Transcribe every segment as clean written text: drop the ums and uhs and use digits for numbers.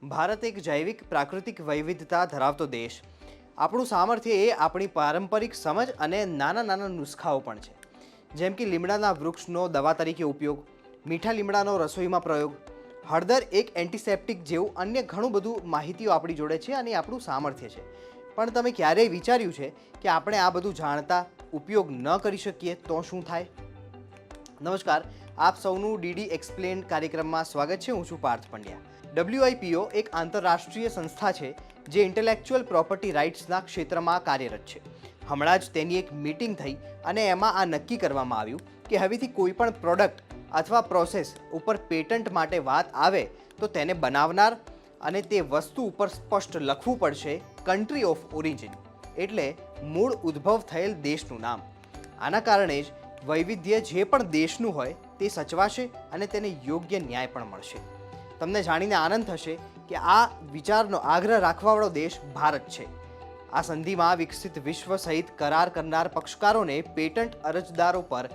ભારત એક જૈવિક પ્રાકૃતિક વૈવિધતા ધરાવતો દેશ. આપણું સામર્થ્ય એ આપણી પારંપરિક સમજ અને નાના નાના નુસ્ખાઓ પણ છે, જેમ કે લીમડાના વૃક્ષનો દવા તરીકે ઉપયોગ, મીઠા લીમડાનો રસોઈમાં પ્રયોગ, હળદર એક એન્ટિસેપ્ટિક જેવું અન્ય ઘણું બધું માહિતીઓ આપણી જોડે છે અને આપણું સામર્થ્ય છે. પણ તમે ક્યારેય વિચાર્યું છે કે આપણે આ બધું જાણતા ઉપયોગ ન કરી શકીએ તો શું થાય? નમસ્કાર, આપ સૌનું ડીડી એક્સપ્લેન કાર્યક્રમમાં સ્વાગત છે. હું છું પાર્થ પંડ્યા. WIPO એક આંતરરાષ્ટ્રીય સંસ્થા છે જે ઇન્ટેલેક્ચ્યુઅલ પ્રોપર્ટી રાઇટ્સના ક્ષેત્રમાં કાર્યરત છે. હમણાં જ તેની એક મીટિંગ થઈ અને એમાં આ નક્કી કરવામાં આવ્યું કે હવેથી કોઈ પણ પ્રોડક્ટ અથવા પ્રોસેસ ઉપર પેટન્ટ માટે વાત આવે તો તેને બનાવનાર અને તે વસ્તુ ઉપર સ્પષ્ટ લખવું પડશે કન્ટ્રી ઓફ ઓરિજિન, એટલે મૂળ ઉદ્ભવ થયેલ દેશનું નામ. આના કારણે જ વૈવિધ્ય જે પણ દેશનું હોય તે સચવાશે અને તેને યોગ્ય ન્યાય પણ મળશે. તમને જાણીને આનંદ થશે કે આ વિચારનો આગ્રહ રાખવાવાળો દેશ ભારત છે. આ સંધિમાં વિકસિત વિશ્વ સહિત કરાર કરનાર પક્ષકારોને પેટન્ટ અરજદારો પર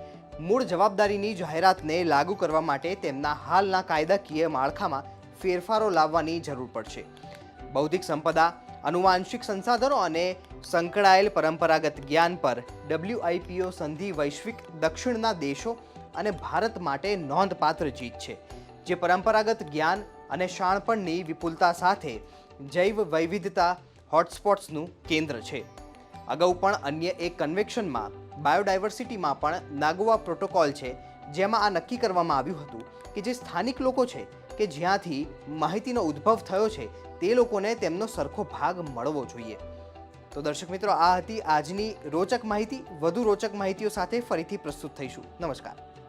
મૂળ જવાબદારીની જાહેરાતને લાગુ કરવા માટે તેમના હાલના કાયદાકીય માળખામાં ફેરફારો લાવવાની જરૂર પડશે. બૌદ્ધિક સંપદા, આનુવાંશિક સંસાધનો અને સંકળાયેલ પરંપરાગત જ્ઞાન પર WIPO સંધિ વૈશ્વિક દક્ષિણના દેશો અને ભારત માટે નોંધપાત્ર જીત છે, જે પરંપરાગત જ્ઞાન અને શાણપણની વિપુલતા સાથે જૈવ વૈવિધતા હોટસ્પોટ્સનું કેન્દ્ર છે. અગાઉ પણ અન્ય એક કન્વેન્શનમાં બાયોડાયવર્સિટીમાં પણ નાગોવા પ્રોટોકોલ છે, જેમાં આ નક્કી કરવામાં આવ્યું હતું કે જે સ્થાનિક લોકો છે કે જ્યાંથી માહિતીનો ઉદ્ભવ થયો છે તે લોકોને તેમનો સરખો ભાગ મળવો જોઈએ. તો દર્શક મિત્રો, આ હતી આજની રોચક માહિતી. વધુ રોચક માહિતીઓ સાથે ફરીથી પ્રસ્તુત થઈશું. નમસ્કાર.